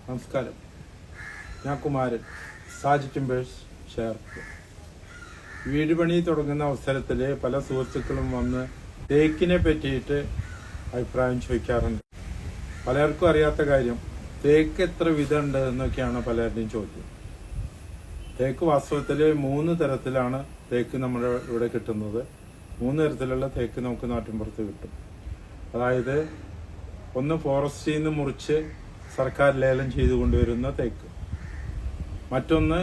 നമസ്കാരം. ഞാൻ കുമാരൻ, സാജ് ടിമ്പേഴ്സ് ചേർപ്പ്. വീട് പണി തുടങ്ങുന്ന അവസരത്തിൽ പല സുഹൃത്തുക്കളും വന്ന് തേക്കിനെ പറ്റിയിട്ട് അഭിപ്രായം ചോദിക്കാറുണ്ട്. പലർക്കും അറിയാത്ത കാര്യം, തേക്ക് എത്ര വിധമുണ്ട് എന്നൊക്കെയാണ് പലരുടെയും ചോദ്യം. തേക്ക് വാസ്തവത്തിൽ 3 തരത്തിലാണ് തേക്ക് നമ്മുടെ ഇവിടെ കിട്ടുന്നത്. 3 തരത്തിലുള്ള തേക്ക് നമുക്ക് നാട്ടിൻപുറത്ത് കിട്ടും. അതായത്, ഒന്ന് ഫോറസ്റ്റിൽ നിന്ന് മുറിച്ച് സർക്കാർ ലേലം ചെയ്തു കൊണ്ടുവരുന്ന തേക്ക്, മറ്റൊന്ന്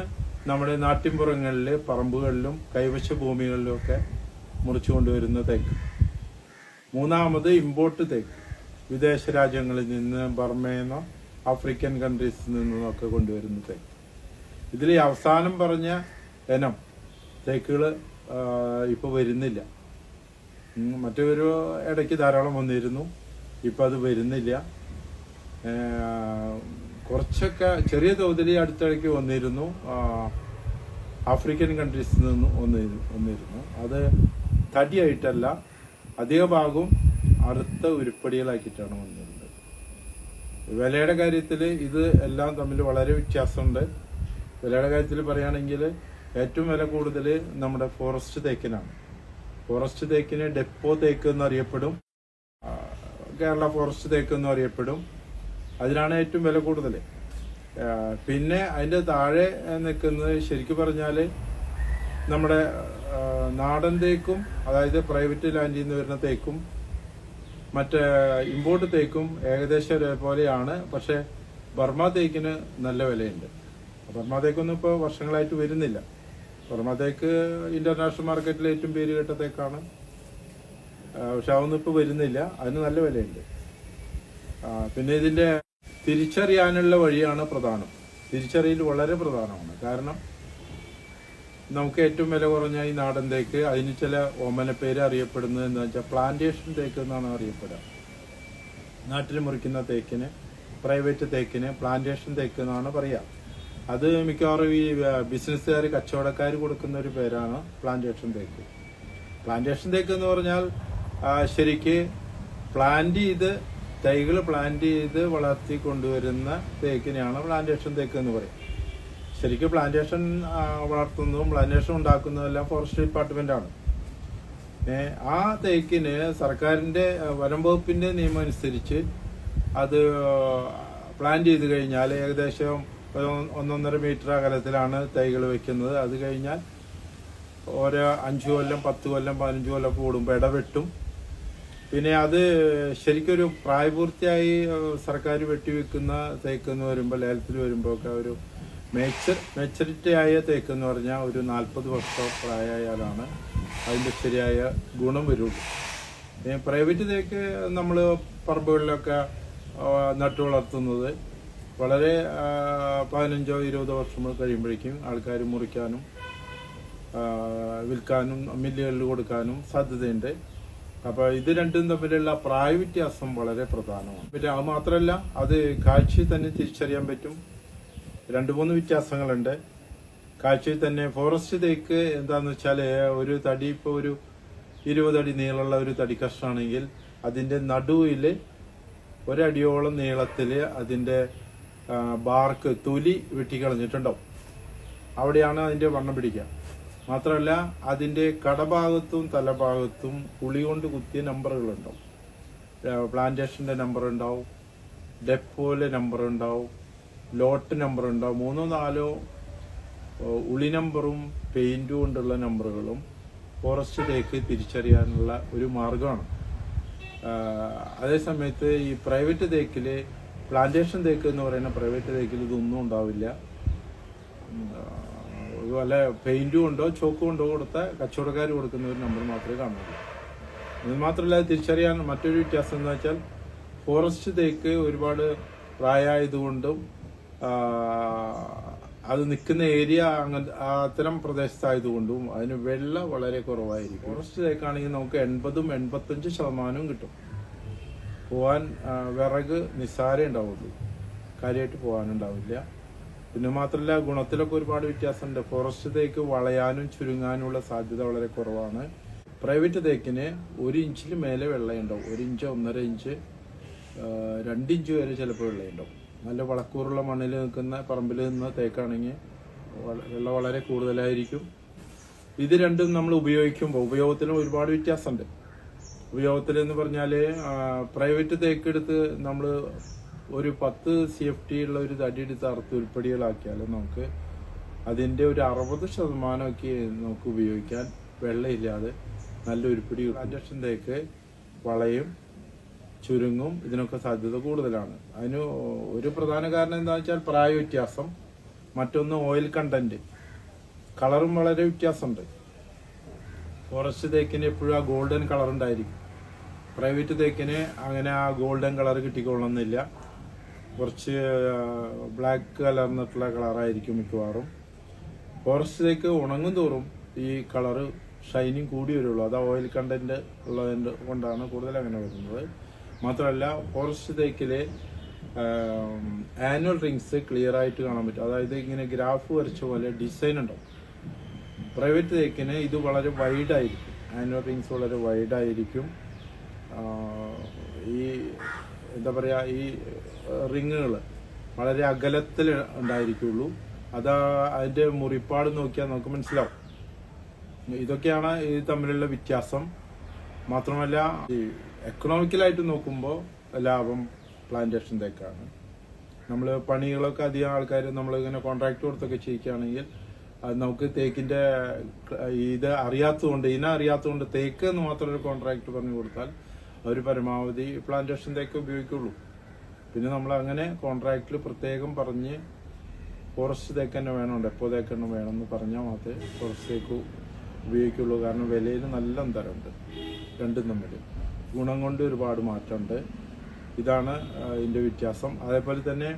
നമ്മുടെ നാട്ടിൻപുറങ്ങളിൽ പറമ്പുകളിലും കൈവശ ഭൂമികളിലുമൊക്കെ മുറിച്ചു കൊണ്ടുവരുന്ന തേക്ക്, മൂന്നാമത് ഇമ്പോർട്ട് തേക്ക്, വിദേശ രാജ്യങ്ങളിൽ നിന്ന്, ബർമയിൽ നിന്നോ ആഫ്രിക്കൻ കൺട്രീസിൽ നിന്നൊക്കെ കൊണ്ടുവരുന്ന തേക്ക്. ഇതിൽ അവസാനം പറഞ്ഞ ഇനം തേക്കുകൾ ഇപ്പോൾ വരുന്നില്ല. മറ്റൊരു ഇടയ്ക്ക് ധാരാളം വന്നിരുന്നു, ഇപ്പം അത് വരുന്നില്ല. കുറച്ചൊക്കെ ചെറിയ തോതിൽ അടുത്തിടയ്ക്ക് വന്നിരുന്നു, ആഫ്രിക്കൻ കൺട്രീസിൽ നിന്ന് വന്നിരുന്നു. അത് തടിയായിട്ടല്ല, അധിക ഭാഗവും അറുത്ത ഉരുപ്പടികളാക്കിയിട്ടാണ് വന്നിരുന്നത്. വിലയുടെ കാര്യത്തിൽ ഇത് എല്ലാം തമ്മിൽ വളരെ വ്യത്യാസമുണ്ട്. വിലയുടെ കാര്യത്തിൽ പറയുകയാണെങ്കിൽ ഏറ്റവും വില കൂടുതൽ നമ്മുടെ ഫോറസ്റ്റ് തേക്കിനാണ്. ഫോറസ്റ്റ് തേക്കിന് ഡെപ്പോ തേക്ക് എന്നറിയപ്പെടും, കേരള ഫോറസ്റ്റ് തേക്ക് എന്നും അറിയപ്പെടും. അതിനാണ് ഏറ്റവും വില കൂടുതൽ. പിന്നെ അതിൻ്റെ താഴെ നിൽക്കുന്നത് ശരിക്കും പറഞ്ഞാൽ നമ്മുടെ നാടൻ തേക്കും, അതായത് പ്രൈവറ്റ് ലാൻഡിൽ നിന്ന് വരുന്ന തേക്കും മറ്റേ ഇമ്പോർട്ട് തേക്കും ഏകദേശം ഒരേപോലെയാണ്. പക്ഷെ ബർമ തേക്കിന് നല്ല വിലയുണ്ട്. ബർമ തേക്കൊന്നും ഇപ്പോൾ വർഷങ്ങളായിട്ട് വരുന്നില്ല. ബർമ തേക്ക് ഇന്റർനാഷണൽ മാർക്കറ്റിൽ ഏറ്റവും പേര് കേട്ട തേക്കാണ്. പക്ഷെ അതൊന്നും ഇപ്പോൾ വരുന്നില്ല, അതിന് നല്ല വിലയുണ്ട്. പിന്നെ ഇതിന്റെ തിരിച്ചറിയാനുള്ള വഴിയാണ് പ്രധാനം. തിരിച്ചറിയൽ വളരെ പ്രധാനമാണ്. കാരണം നമുക്ക് ഏറ്റവും വില കുറഞ്ഞ ഈ നാടൻ തേക്ക്, അതിന് ചില ഓമനപ്പേര് അറിയപ്പെടുന്നത് എന്താ വെച്ചാൽ പ്ലാന്റേഷൻ തേക്ക് എന്നാണ് അറിയപ്പെടുക. നാട്ടിൽ മുറിക്കുന്ന തേക്കിന്, പ്രൈവറ്റ് തേക്കിന് പ്ലാന്റേഷൻ തേക്ക് എന്നാണ് പറയുക. അത് മിക്കവാറും ഈ ബിസിനസ്സുകാർ, കച്ചവടക്കാർ കൊടുക്കുന്ന ഒരു പേരാണ് പ്ലാന്റേഷൻ തേക്ക്. പ്ലാന്റേഷൻ തേക്ക് എന്ന് പറഞ്ഞാൽ ശരിക്ക് തൈകൾ പ്ലാന്റ് ചെയ്ത് വളർത്തി കൊണ്ടുവരുന്ന തേക്കിനെയാണ് പ്ലാന്റേഷൻ തേക്ക് എന്ന് പറയും. ശരിക്കും പ്ലാന്റേഷൻ വളർത്തുന്നതും പ്ലാന്റേഷൻ ഉണ്ടാക്കുന്നതെല്ലാം ഫോറസ്റ്റ് ഡിപ്പാർട്ട്മെന്റാണ്. ആ തേക്കിന് സർക്കാരിന്റെ വനം വകുപ്പിന്റെ നിയമം അനുസരിച്ച് അത് പ്ലാന്റ് ചെയ്ത് കഴിഞ്ഞാൽ ഏകദേശം 1.5 മീറ്റർ അകലത്തിലാണ് തൈകൾ വെക്കുന്നത്. അത് കഴിഞ്ഞാൽ ഓരോ 5 കൊല്ലം, 10 കൊല്ലം, 15 കൊല്ലം കൂടുമ്പോൾ ഇടവെട്ടും. പിന്നെ അത് ശരിക്കൊരു പ്രായപൂർത്തിയായി സർക്കാർ വെട്ടിവെക്കുന്ന തേക്ക് എന്ന് വരുമ്പോൾ, ലേലത്തിൽ വരുമ്പോൾ ഒക്കെ ഒരു മെച്ചറിറ്റി ആയ തേക്ക് എന്ന് പറഞ്ഞാൽ ഒരു 40 വർഷം പ്രായമായാലാണ് അതിൻ്റെ ശരിയായ ഗുണം വരുള്ളൂ. പ്രൈവറ്റ് തേക്ക് നമ്മൾ പറമ്പുകളിലൊക്കെ നട്ടു വളർത്തുന്നത് വളരെ 15-20 വർഷം കഴിയുമ്പോഴേക്കും ആൾക്കാർ മുറിക്കാനും വിൽക്കാനും മില്ലുകളിൽ കൊടുക്കാനും സാധ്യതയുണ്ട്. അപ്പോൾ ഇത് രണ്ടും തമ്മിലുള്ള പ്രായ വ്യത്യാസം വളരെ പ്രധാനമാണ്. പിന്നെ അത് മാത്രമല്ല, അത് കാഴ്ചയിൽ തന്നെ തിരിച്ചറിയാൻ പറ്റും. 2-3 വ്യത്യാസങ്ങളുണ്ട് കാഴ്ചയിൽ തന്നെ. ഫോറസ്റ്റ് തേക്ക് എന്താന്ന് വെച്ചാൽ, ഒരു തടി ഇപ്പോൾ ഒരു 20 അടി നീളമുള്ള ഒരു തടി കഷ്ണമാണെങ്കിൽ അതിന്റെ നടുവിൽ 1 അടിയോളം നീളത്തിൽ അതിന്റെ ബാർക്ക്, തൊലി വെട്ടിക്കളഞ്ഞിട്ടുണ്ടാവും. അവിടെയാണ് അതിന്റെ വണ്ണം പിടിക്കുക. മാത്രമല്ല, അതിന്റെ കടഭാഗത്തും തലഭാഗത്തും ഉളി കൊണ്ട് കുത്തിയ നമ്പറുകളുണ്ടാവും. പ്ലാന്റേഷന്റെ നമ്പർ ഉണ്ടാവും, ഡെപ്പോയിലെ നമ്പർ ഉണ്ടാവും, ലോട്ട് നമ്പർ ഉണ്ടാവും. 3-4 ഉളി നമ്പറും പെയിന്റും കൊണ്ടുള്ള നമ്പറുകളും ഫോറസ്റ്റ് തേക്ക് തിരിച്ചറിയാനുള്ള ഒരു മാർഗമാണ്. അതേസമയത്ത് ഈ പ്രൈവറ്റ് തേക്കില്, പ്ലാന്റേഷൻ തേക്ക് എന്ന് പറയുന്ന പ്രൈവറ്റ് തേക്കിൽ ഇതൊന്നും ഉണ്ടാവില്ല. വല്ല പെയിന്റ് കൊണ്ടോ ചോക്ക് കൊണ്ടോ കൊടുത്ത കച്ചവടക്കാർ കൊടുക്കുന്ന ഒരു നമ്പർ മാത്രമേ കാണുള്ളൂ. ഇത് മാത്രമല്ല, തിരിച്ചറിയാൻ മറ്റൊരു വ്യത്യാസം എന്ന് വെച്ചാൽ, ഫോറസ്റ്റ് തേക്ക് ഒരുപാട് പ്രായമായതുകൊണ്ടും അത് നിൽക്കുന്ന ഏരിയ അത്തരം പ്രദേശത്തായതുകൊണ്ടും അതിന് വെള്ളം വളരെ കുറവായിരിക്കും. ഫോറസ്റ്റ് തേക്കാണെങ്കിൽ നമുക്ക് 80-85% കിട്ടും. പോവാൻ വിറക് നിസ്സാരേ ഉണ്ടാവുള്ളൂ, കാര്യമായിട്ട് പോകാനുണ്ടാവില്ല. പിന്നെ മാത്രമല്ല, ഗുണത്തിലൊക്കെ ഒരുപാട് വ്യത്യാസമുണ്ട്. ഫോറസ്റ്റ് തേക്ക് വളയാനും ചുരുങ്ങാനുള്ള സാധ്യത വളരെ കുറവാണ്. പ്രൈവറ്റ് തേക്കിന് 1 ഇഞ്ചിന് മേലെ വെള്ളം ഉണ്ടാവും. 1 ഇഞ്ച്, 1.5 ഇഞ്ച് 2 ഇഞ്ച് വരെ ചിലപ്പോൾ വെള്ളമുണ്ടാവും. നല്ല വളക്കൂറുള്ള മണ്ണിൽ നിൽക്കുന്ന പറമ്പിൽ നിന്ന് തേക്കാണെങ്കിൽ വെള്ളം വളരെ കൂടുതലായിരിക്കും. ഇത് രണ്ടും നമ്മൾ ഉപയോഗത്തിനും ഒരുപാട് വ്യത്യാസമുണ്ട്. ഉപയോഗത്തിൽ എന്ന് പറഞ്ഞാൽ പ്രൈവറ്റ് തേക്കെടുത്ത് നമ്മൾ ഒരു 10 CFT ഉള്ള ഒരു തടി എടുത്ത് അറുത്ത് ഉരുപ്പടികളാക്കിയാൽ നമുക്ക് അതിൻ്റെ ഒരു 60% നമുക്ക് ഉപയോഗിക്കാൻ വെള്ളമില്ലാതെ നല്ല ഉരുപ്പടി. പ്ലാന്റേഷൻ തേക്ക് വളയും ചുരുങ്ങും ഇതിനൊക്കെ സാധ്യത കൂടുതലാണ്. അതിന് ഒരു പ്രധാന കാരണം എന്താണെന്ന് വെച്ചാൽ പ്രായ വ്യത്യാസം, മറ്റൊന്ന് ഓയിൽ കണ്ടന്റ്, കളറും വളരെ വ്യത്യാസമുണ്ട്. ഫോറസ്റ്റ് തേക്കിന് എപ്പോഴും ആ ഗോൾഡൻ കളർ ഉണ്ടായിരിക്കും. പ്രൈവറ്റ് തേക്കിന് അങ്ങനെ ആ ഗോൾഡൻ കളർ കിട്ടിക്കൊള്ളുന്നില്ല. കുറച്ച് ബ്ലാക്ക് കലർന്നിട്ടുള്ള കളറായിരിക്കും മിക്കവാറും. ഫോറസ്റ്റ് തേക്ക് ഉണങ്ങും തോറും ഈ കളറ് ഷൈനിങ് കൂടി വരുള്ളൂ. അത് ഓയിൽ കണ്ടന്റ് ഉള്ളത് കൊണ്ടാണ് കൂടുതൽ അങ്ങനെ വരുന്നത്. മാത്രമല്ല ഫോറസ്റ്റ് തേക്കില് ആനുവൽ റിങ്സ് ക്ലിയർ ആയിട്ട് കാണാൻ പറ്റും. അതായത് ഇങ്ങനെ ഗ്രാഫ് വരച്ച പോലെ ഡിസൈൻ ഉണ്ടാവും. പ്രൈവറ്റ് തേക്കിന് ഇത് വളരെ വൈഡായിരിക്കും. ആനുവൽ റിങ്സ് വളരെ വൈഡായിരിക്കും. ഈ എന്താ പറയുക, ഈ റിങ്ങുകൾ വളരെ അകലത്തിൽ ഉണ്ടായിരിക്കുള്ളൂ. അതിൻ്റെ മുറിപ്പാട് നോക്കിയാൽ നമുക്ക് മനസ്സിലാവും. ഇതൊക്കെയാണ് ഇത് തമ്മിലുള്ള വ്യത്യാസം. മാത്രമല്ല ഈ എക്കണോമിക്കലായിട്ട് നോക്കുമ്പോൾ ലാഭം പ്ലാന്റേഷൻ തേക്കാണ്. നമ്മൾ പണികളൊക്കെ അധികം ആൾക്കാർ നമ്മളിങ്ങനെ കോൺട്രാക്ട് കൊടുത്തൊക്കെ ചെയ്യിക്കുകയാണെങ്കിൽ നമുക്ക് തേക്കിൻ്റെ ഇത് അറിയാത്തതുകൊണ്ട് തേക്ക് എന്ന് മാത്രം ഒരു കോൺട്രാക്ട് പറഞ്ഞു കൊടുത്താൽ അവർ പരമാവധി പ്ലാന്റേഷൻ തേക്ക് ഉപയോഗിക്കുള്ളൂ. പിന്നെ നമ്മൾ അങ്ങനെ കോൺട്രാക്റ്റിൽ പ്രത്യേകം പറഞ്ഞ് ഫോറസ്റ്റ് തേക്ക് തന്നെ വേണം, ഡെപ്പോ തേക്ക് തന്നെ വേണമെന്ന് പറഞ്ഞാൽ മാത്രമേ ഫോറസ്റ്റ് തേക്ക് ഉപയോഗിക്കുള്ളൂ. കാരണം വിലയിൽ നല്ല അന്തരമുണ്ട് രണ്ടും തമ്മിൽ. ഗുണം കൊണ്ട് ഒരുപാട് മാറ്റമുണ്ട്. ഇതാണ് ഇതിൻ്റെ വ്യത്യാസം. അതേപോലെ തന്നെ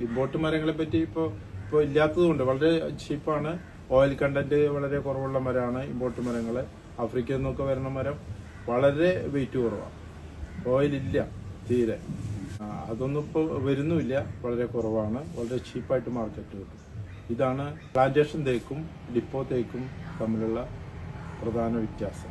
ഇമ്പോർട്ട് മരങ്ങളെ പറ്റി ഇപ്പോൾ ഇല്ലാത്തതുകൊണ്ട് വളരെ ചീപ്പാണ്. ഓയിൽ കണ്ടന്റ് വളരെ കുറവുള്ള മരമാണ് ഇമ്പോർട്ട് മരങ്ങൾ. ആഫ്രിക്കയിൽ നിന്നൊക്കെ വരുന്ന മരം വളരെ വെയിറ്റ് കുറവാണ്, ഓയിലില്ല തീരെ. അതൊന്നും ഇപ്പോൾ വരുന്നുമില്ല, വളരെ കുറവാണ്, വളരെ ചീപ്പായിട്ട് മാർക്കറ്റ് കിട്ടും. ഇതാണ് പ്ലാന്റേഷൻ തേക്കും ഡിപ്പോ തേക്കും തമ്മിലുള്ള പ്രധാന വ്യത്യാസം.